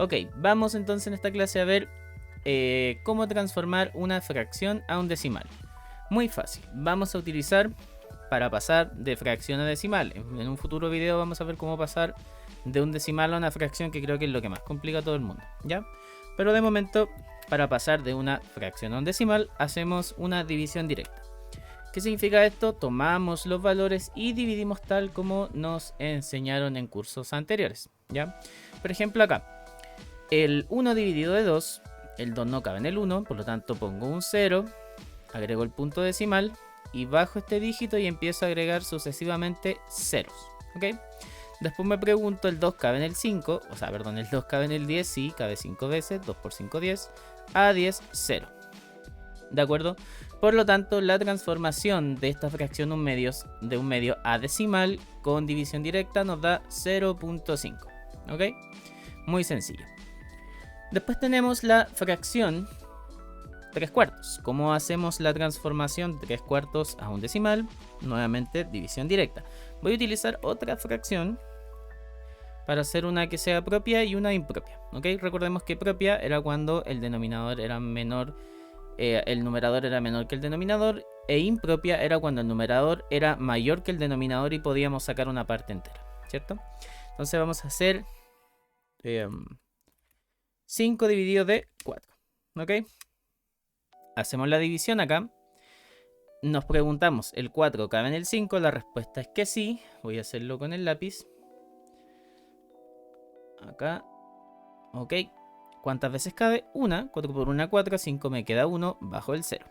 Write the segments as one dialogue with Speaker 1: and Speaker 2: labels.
Speaker 1: Ok, vamos entonces en esta clase a ver cómo transformar una fracción a un decimal. Muy fácil, vamos a utilizar para pasar de fracción a decimal. En un futuro video vamos a ver cómo pasar de un decimal a una fracción, que creo que es lo que más complica a todo el mundo, ¿ya? Pero de momento, para pasar de una fracción a un decimal, hacemos una división directa. ¿Qué significa esto? Tomamos los valores y dividimos tal como nos enseñaron en cursos anteriores, ¿ya? Por ejemplo acá, el 1 dividido de 2, el 2 no cabe en el 1, por lo tanto pongo un 0, agrego el punto decimal y bajo este dígito y empiezo a agregar sucesivamente ceros, ¿ok? Después me pregunto, el 2 cabe en el 5, o sea, perdón, el 2 cabe en el 10, sí, cabe 5 veces, 2 por 5, 10, a 10, 0. ¿De acuerdo? Por lo tanto, la transformación de esta fracción de un medio a decimal con división directa nos da 0.5, ¿ok? Muy sencillo. Después tenemos la fracción 3/4. ¿Cómo hacemos la transformación de 3/4 a un decimal? Nuevamente, división directa. Voy a utilizar otra fracción para hacer una que sea propia y una impropia, ¿ok? Recordemos que propia era cuando el denominador era menor, el numerador era menor que el denominador, e impropia era cuando el numerador era mayor que el denominador y podíamos sacar una parte entera, ¿cierto? Entonces vamos a hacer 5 dividido de 4, ¿ok? Hacemos la división acá. Nos preguntamos, ¿el 4 cabe en el 5? La respuesta es que sí. Voy a hacerlo con el lápiz. Acá. Ok. ¿Cuántas veces cabe? Una. 4 por 1, 4. 5 me queda 1. Bajo el 0.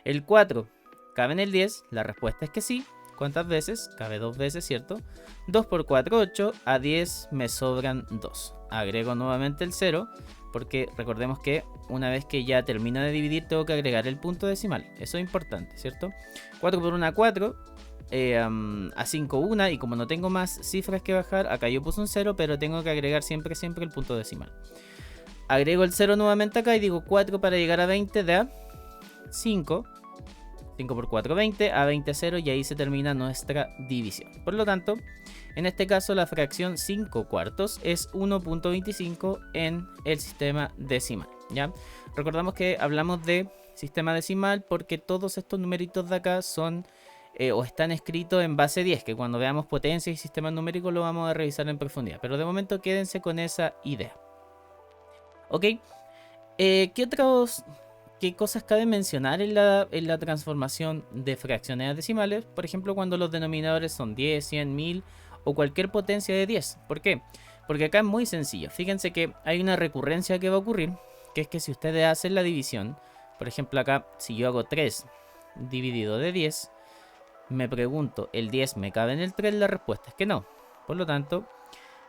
Speaker 1: ¿El 4 cabe en el 10? La respuesta es que sí. ¿Cuántas veces? Cabe 2 veces, ¿cierto? 2 por 4, 8. A 10 me sobran 2. Agrego nuevamente el 0. Porque recordemos que una vez que ya termino de dividir, tengo que agregar el punto decimal. Eso es importante, ¿cierto? 4 por 1, 4. A 5, 1. Y como no tengo más cifras que bajar, acá yo puse un 0, pero tengo que agregar siempre el punto decimal. Agrego el 0 nuevamente acá y digo 4 para llegar a 20 da 5. 5 por 4, 20. A 20, 0. Y ahí se termina nuestra división. Por lo tanto, en este caso la fracción 5/4 es 1.25 en el sistema decimal, ¿ya? Recordamos que hablamos de sistema decimal porque todos estos numeritos de acá son o están escritos en base 10, que cuando veamos potencias y sistemas numéricos lo vamos a revisar en profundidad. Pero de momento quédense con esa idea. ¿Ok? ¿Qué cosas cabe mencionar en la transformación de fracciones a decimales? Por ejemplo, cuando los denominadores son 10, 100, 1000 o cualquier potencia de 10. ¿Por qué? Porque acá es muy sencillo. Fíjense que hay una recurrencia que va a ocurrir, que es que si ustedes hacen la división, por ejemplo acá, si yo hago 3 dividido de 10, me pregunto, ¿el 10 me cabe en el 3? La respuesta es que no. Por lo tanto,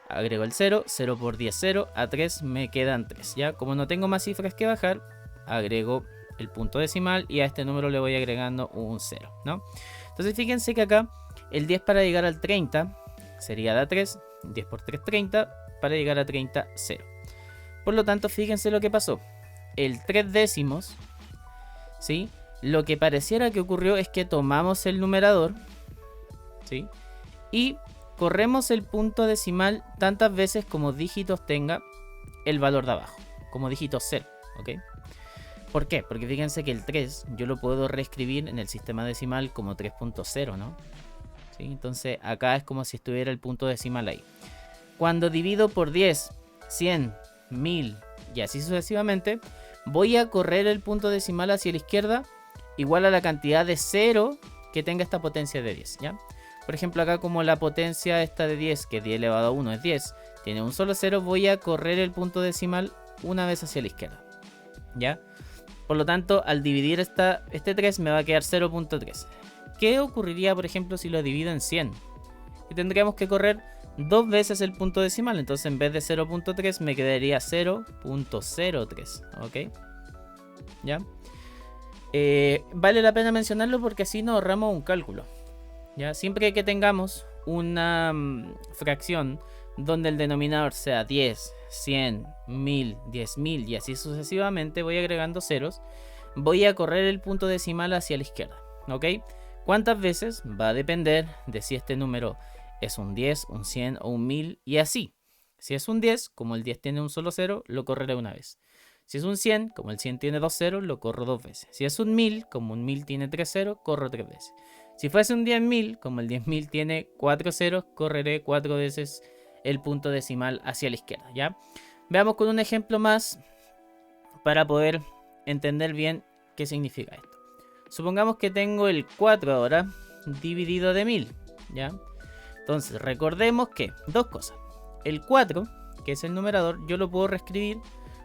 Speaker 1: agrego el 0, 0 por 10, 0, a 3 me quedan 3, ¿ya? Como no tengo más cifras que bajar, agrego el punto decimal y a este número le voy agregando un 0, ¿no? Entonces fíjense que acá el 10 para llegar al 30 sería de a 3, 10 por 3, 30, para llegar a 30, 0. Por lo tanto, fíjense lo que pasó. El 3 décimos, ¿sí? Lo que pareciera que ocurrió es que tomamos el numerador, ¿sí? Y corremos el punto decimal tantas veces como dígitos tenga el valor de abajo, como dígito 0, ¿ok? ¿Por qué? Porque fíjense que el 3 yo lo puedo reescribir en el sistema decimal como 3.0, ¿no? ¿Sí? Entonces acá es como si estuviera el punto decimal ahí. Cuando divido por 10, 100, 1000 y así sucesivamente, voy a correr el punto decimal hacia la izquierda igual a la cantidad de 0 que tenga esta potencia de 10, ¿ya? Por ejemplo, acá como la potencia esta de 10, que 10 elevado a 1 es 10, tiene un solo 0, voy a correr el punto decimal una vez hacia la izquierda, ¿ya? Por lo tanto, al dividir este 3 me va a quedar 0.3. ¿Qué ocurriría, por ejemplo, si lo divido en 100? Y tendríamos que correr 2 veces el punto decimal, entonces en vez de 0.3 me quedaría 0.03, ¿ok? ¿Ya? Vale la pena mencionarlo porque así nos ahorramos un cálculo, ¿ya? Siempre que tengamos una fracción donde el denominador sea 10, 100, 1000, 10.000 y así sucesivamente, voy agregando ceros, voy a correr el punto decimal hacia la izquierda, ¿ok? ¿Cuántas veces? Va a depender de si este número es un 10, un 100 o un 1000 y así. Si es un 10, como el 10 tiene un solo 0, lo correré una vez. Si es un 100, como el 100 tiene 2 ceros, lo corro 2 veces. Si es un 1000, como un 1000 tiene 3 ceros, corro 3 veces. Si fuese un 10.000, como el 10.000 tiene 4 ceros, correré 4 veces el punto decimal hacia la izquierda, ¿ya? Veamos con un ejemplo más para poder entender bien qué significa esto. Supongamos que tengo el 4 ahora dividido de 1000, ¿ya? Entonces, recordemos que, dos cosas. El 4, que es el numerador, yo lo puedo reescribir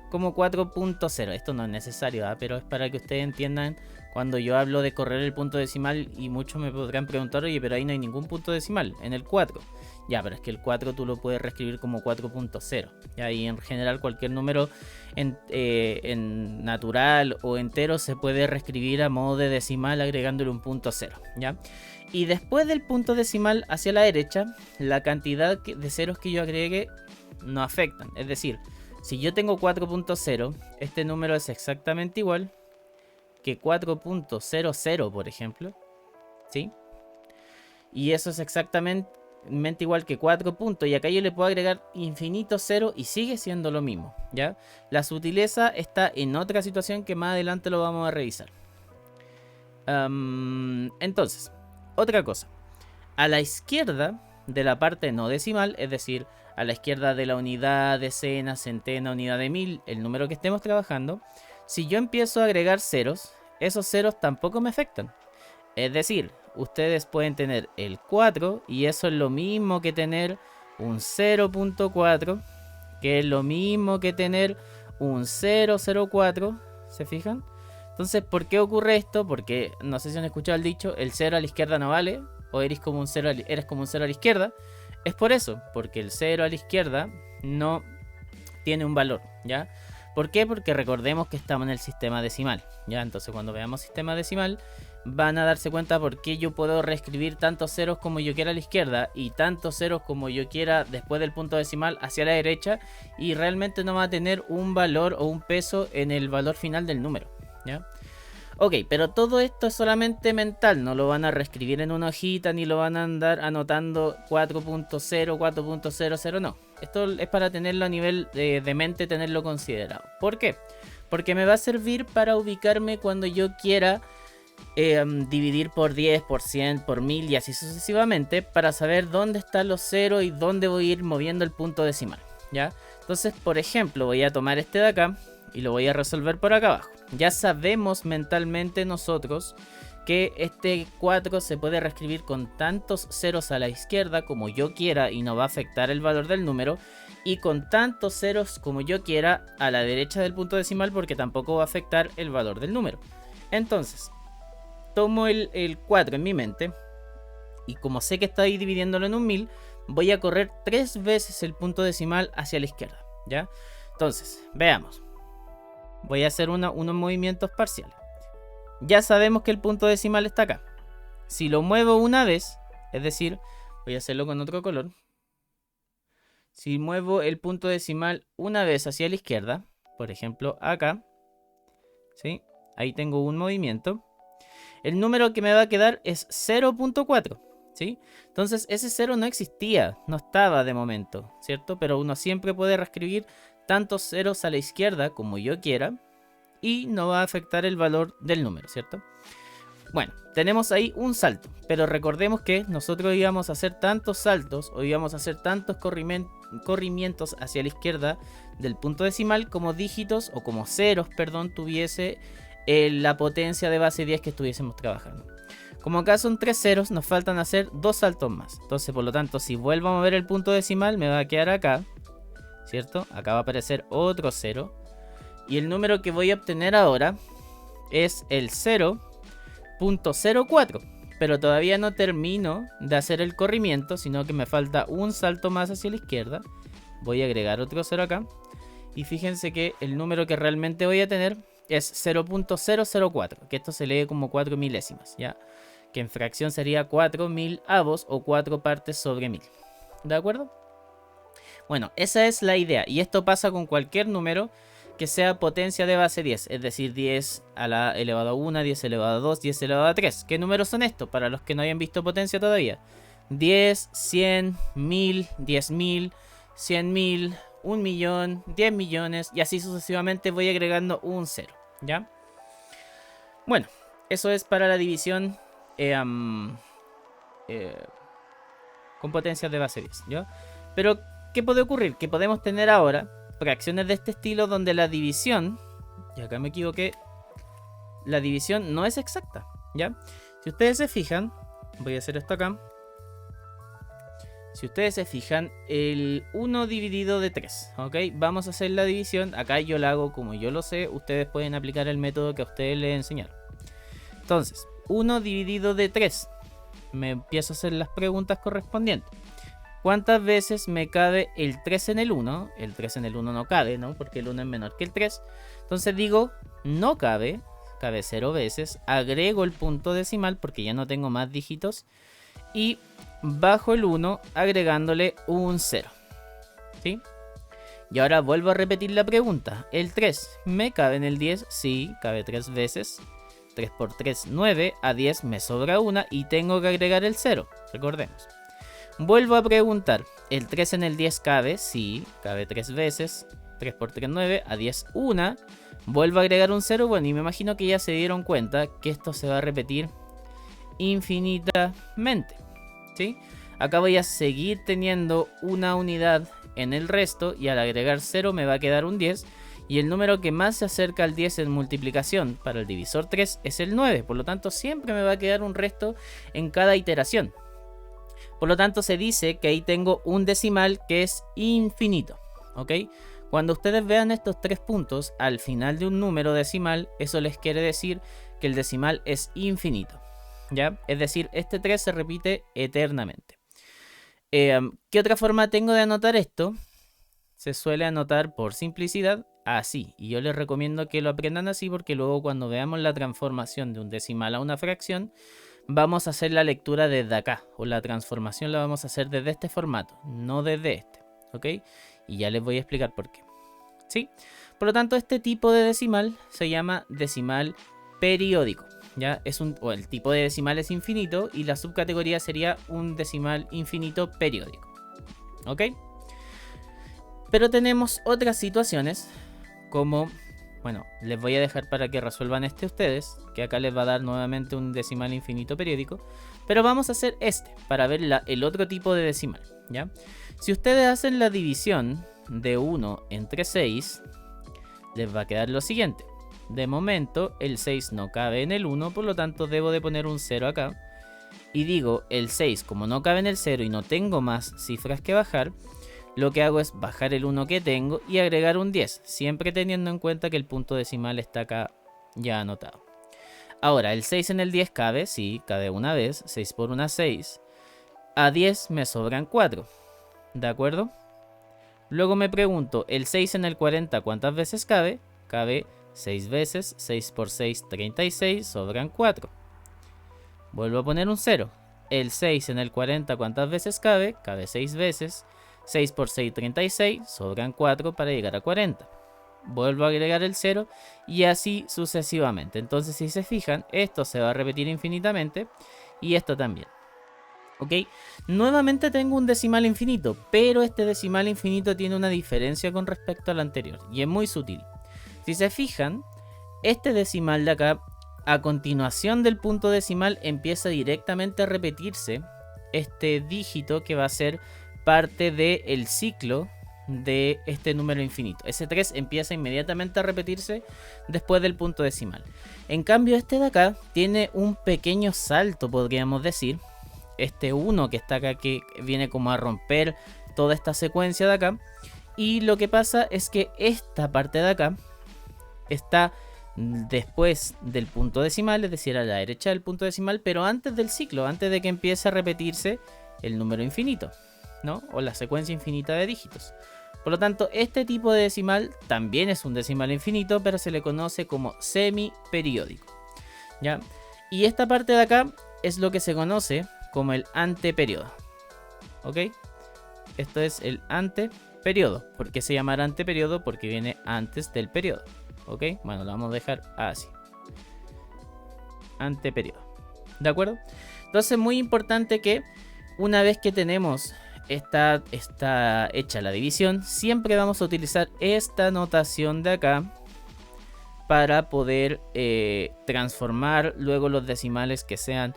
Speaker 1: como 4.0. Esto no es necesario, ¿eh? Pero es para que ustedes entiendan cuando yo hablo de correr el punto decimal y muchos me podrán preguntar, oye, pero ahí no hay ningún punto decimal en el 4. Ya, pero es que el 4 tú lo puedes reescribir como 4.0. Ya, y en general cualquier número en natural o entero se puede reescribir a modo de decimal agregándole un punto 0, ¿ya? Y después del punto decimal hacia la derecha, la cantidad de ceros que yo agregue no afectan. Es decir, si yo tengo 4.0, este número es exactamente igual que 4.00, por ejemplo, ¿sí? Y eso es exactamente igual que 4 puntos, y acá yo le puedo agregar infinito 0 y sigue siendo lo mismo, ¿ya? La sutileza está en otra situación que más adelante lo vamos a revisar. Entonces, otra cosa. A la izquierda de la parte no decimal, es decir, a la izquierda de la unidad, decena, centena, unidad de 1000, el número que estemos trabajando, si yo empiezo a agregar ceros, esos ceros tampoco me afectan. Es decir, ustedes pueden tener el 4 y eso es lo mismo que tener un 0.4, que es lo mismo que tener un 0.04, ¿se fijan? Entonces, ¿por qué ocurre esto? Porque, no sé si han escuchado el dicho, el 0 a la izquierda no vale, o eres como un 0 a la izquierda. Es por eso, porque el 0 a la izquierda no tiene un valor, ¿ya? ¿Por qué? Porque recordemos que estamos en el sistema decimal, ¿ya? Entonces cuando veamos sistema decimal van a darse cuenta por qué yo puedo reescribir tantos ceros como yo quiera a la izquierda y tantos ceros como yo quiera después del punto decimal hacia la derecha, y realmente no va a tener un valor o un peso en el valor final del número, ¿ya? Ok, pero todo esto es solamente mental, no lo van a reescribir en una hojita ni lo van a andar anotando 4.0, 4.00, no. Esto es para tenerlo a nivel de mente, tenerlo considerado. ¿Por qué? Porque me va a servir para ubicarme cuando yo quiera dividir por 10, por 100, por 1000 y así sucesivamente, para saber dónde están los ceros y dónde voy a ir moviendo el punto decimal, ¿ya? Entonces, por ejemplo, voy a tomar este de acá y lo voy a resolver por acá abajo. Ya sabemos mentalmente nosotros que este 4 se puede reescribir con tantos ceros a la izquierda como yo quiera y no va a afectar el valor del número, y con tantos ceros como yo quiera a la derecha del punto decimal porque tampoco va a afectar el valor del número. Entonces, tomo el 4 en mi mente y como sé que estoy dividiéndolo en un 1000, voy a correr 3 veces el punto decimal hacia la izquierda, ¿ya? Entonces, veamos. Voy a hacer unos movimientos parciales. Ya sabemos que el punto decimal está acá. Si lo muevo una vez, es decir, voy a hacerlo con otro color. Si muevo el punto decimal una vez hacia la izquierda, por ejemplo acá, ¿sí? Ahí tengo un movimiento. El número que me va a quedar es 0.4, ¿sí? Entonces ese 0 no existía, no estaba de momento, ¿cierto? Pero uno siempre puede reescribir tantos ceros a la izquierda como yo quiera y no va a afectar el valor del número, ¿cierto? Bueno, tenemos ahí un salto, pero recordemos que nosotros íbamos a hacer tantos saltos o íbamos a hacer tantos corrimientos hacia la izquierda del punto decimal como dígitos o como ceros, perdón, tuviese la potencia de base 10 que estuviésemos trabajando. Como acá son 3 ceros, nos faltan hacer 2 saltos más. Entonces, por lo tanto, si vuelvo a mover el punto decimal, me va a quedar acá, ¿cierto? Acá va a aparecer otro 0. Y el número que voy a obtener ahora es el 0.04. Pero todavía no termino de hacer el corrimiento, sino que me falta un salto más hacia la izquierda. Voy a agregar otro 0 acá. Y fíjense que el número que realmente voy a tener es 0.004, que esto se lee como 4 milésimas, ¿ya? Que en fracción sería 4.000 avos o 4 partes sobre 1000. ¿De acuerdo? Bueno, esa es la idea. Y esto pasa con cualquier número que sea potencia de base 10. Es decir, 10 a la elevado a 1, 10 elevado a 2, 10 elevado a 3. ¿Qué números son estos? Para los que no hayan visto potencia todavía. 10, 100, 1000, 10.000, 100.000, 1.000.000, 10 millones y así sucesivamente voy agregando un 0, ¿ya? Bueno, eso es para la división con potencias de base 10, ¿ya? Pero, ¿qué puede ocurrir? Que podemos tener ahora fracciones de este estilo donde la división, y acá me equivoqué, la división no es exacta, ¿ya? Si ustedes se fijan, voy a hacer esto acá. Si ustedes se fijan, el 1 dividido de 3, ¿ok? Vamos a hacer la división. Acá yo la hago como yo lo sé. Ustedes pueden aplicar el método que a ustedes les enseñaron. Entonces, 1 dividido de 3. Me empiezo a hacer las preguntas correspondientes. ¿Cuántas veces me cabe el 3 en el 1? El 3 en el 1 no cabe, ¿no? Porque el 1 es menor que el 3. Entonces digo, no cabe. Cabe 0 veces. Agrego el punto decimal porque ya no tengo más dígitos. Y bajo el 1 agregándole un 0. ¿Sí? Y ahora vuelvo a repetir la pregunta. ¿El 3 me cabe en el 10? Sí, cabe 3 veces. 3 por 3, 9. A 10 me sobra una y tengo que agregar el 0. Recordemos. Vuelvo a preguntar. ¿El 3 en el 10 cabe? Sí, cabe 3 veces. 3 por 3, 9. A 10, 1. Vuelvo a agregar un 0. Bueno, y me imagino que ya se dieron cuenta que esto se va a repetir infinitamente, ¿sí? Acá voy a seguir teniendo una unidad en el resto y al agregar 0 me va a quedar un 10 y el número que más se acerca al 10 en multiplicación para el divisor 3 es el 9, por lo tanto siempre me va a quedar un resto en cada iteración. Por lo tanto se dice que ahí tengo un decimal que es infinito, ¿ok? Cuando ustedes vean estos 3 puntos al final de un número decimal, eso les quiere decir que el decimal es infinito, ¿ya? Es decir, este 3 se repite eternamente. ¿Qué otra forma tengo de anotar esto? Se suele anotar por simplicidad así. Y yo les recomiendo que lo aprendan así porque luego cuando veamos la transformación de un decimal a una fracción, vamos a hacer la lectura desde acá. O la transformación la vamos a hacer desde este formato, no desde este. ¿Ok? Y ya les voy a explicar por qué. ¿Sí? Por lo tanto, este tipo de decimal se llama decimal periódico. ¿Ya? El tipo de decimal es infinito y la subcategoría sería un decimal infinito periódico. ¿Ok? Pero tenemos otras situaciones como, bueno, les voy a dejar para que resuelvan este ustedes, que acá les va a dar nuevamente un decimal infinito periódico, pero vamos a hacer este para ver el otro tipo de decimal, ¿ya? Si ustedes hacen la división de 1 entre 6, les va a quedar lo siguiente. De momento, el 6 no cabe en el 1, por lo tanto debo de poner un 0 acá. Y digo, el 6, como no cabe en el 0 y no tengo más cifras que bajar, lo que hago es bajar el 1 que tengo y agregar un 10, siempre teniendo en cuenta que el punto decimal está acá ya anotado. Ahora, el 6 en el 10 cabe, sí, cabe una vez, 6 por 1, 6. A 10 me sobran 4, ¿de acuerdo? Luego me pregunto, el 6 en el 40, ¿cuántas veces cabe? Cabe 6 veces, 6 por 6, 36, sobran 4. Vuelvo a poner un 0. El 6 en el 40, ¿cuántas veces cabe? Cabe 6 veces. 6 por 6, 36, sobran 4 para llegar a 40. Vuelvo a agregar el 0 y así sucesivamente. Entonces, si se fijan, esto se va a repetir infinitamente y esto también. ¿Ok? Nuevamente tengo un decimal infinito, pero este decimal infinito tiene una diferencia con respecto al anterior y es muy sutil. Si se fijan, este decimal de acá, a continuación del punto decimal, empieza directamente a repetirse este dígito que va a ser parte del ciclo de este número infinito. Ese 3 empieza inmediatamente a repetirse después del punto decimal. En cambio, este de acá tiene un pequeño salto, podríamos decir. Este 1 que está acá, que viene como a romper toda esta secuencia de acá. Y lo que pasa es que esta parte de acá está después del punto decimal, es decir, a la derecha del punto decimal, pero antes del ciclo, antes de que empiece a repetirse el número infinito, ¿no? O la secuencia infinita de dígitos. Por lo tanto, este tipo de decimal también es un decimal infinito, pero se le conoce como semiperiódico, ¿ya? Y esta parte de acá es lo que se conoce como el anteperiodo, ¿ok? Esto es el anteperiodo. ¿Por qué se llamará anteperiodo? Porque viene antes del periodo, ¿ok? Bueno, lo vamos a dejar así. Anteperiodo, ¿de acuerdo? Entonces, muy importante que una vez que tenemos está hecha la división, siempre vamos a utilizar esta notación de acá para poder transformar luego los decimales que sean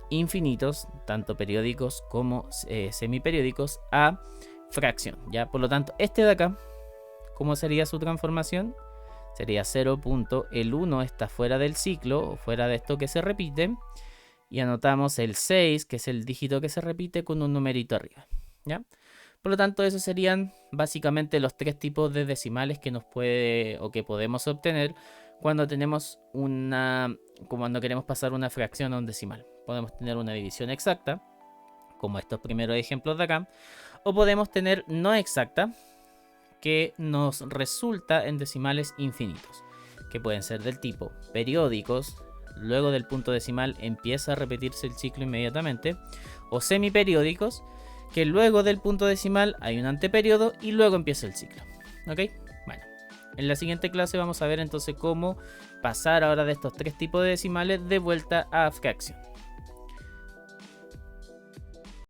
Speaker 1: infinitos, tanto periódicos como semiperiódicos, a fracción, ¿ya? Por lo tanto, este de acá, ¿cómo sería su transformación? Sería 0. El 1 está fuera del ciclo, o fuera de esto que se repite, y anotamos el 6, que es el dígito que se repite, con un numerito arriba, ¿ya? Por lo tanto, esos serían básicamente los 3 tipos de decimales que nos puede o que podemos obtener cuando tenemos cuando queremos pasar una fracción a un decimal. Podemos tener una división exacta, como estos primeros ejemplos de acá, o podemos tener no exacta, que nos resulta en decimales infinitos, que pueden ser del tipo periódicos, luego del punto decimal empieza a repetirse el ciclo inmediatamente, o semiperiódicos, que luego del punto decimal hay un anteperiodo y luego empieza el ciclo. ¿Ok? Bueno, en la siguiente clase vamos a ver entonces cómo pasar ahora de estos 3 tipos de decimales de vuelta a fracción.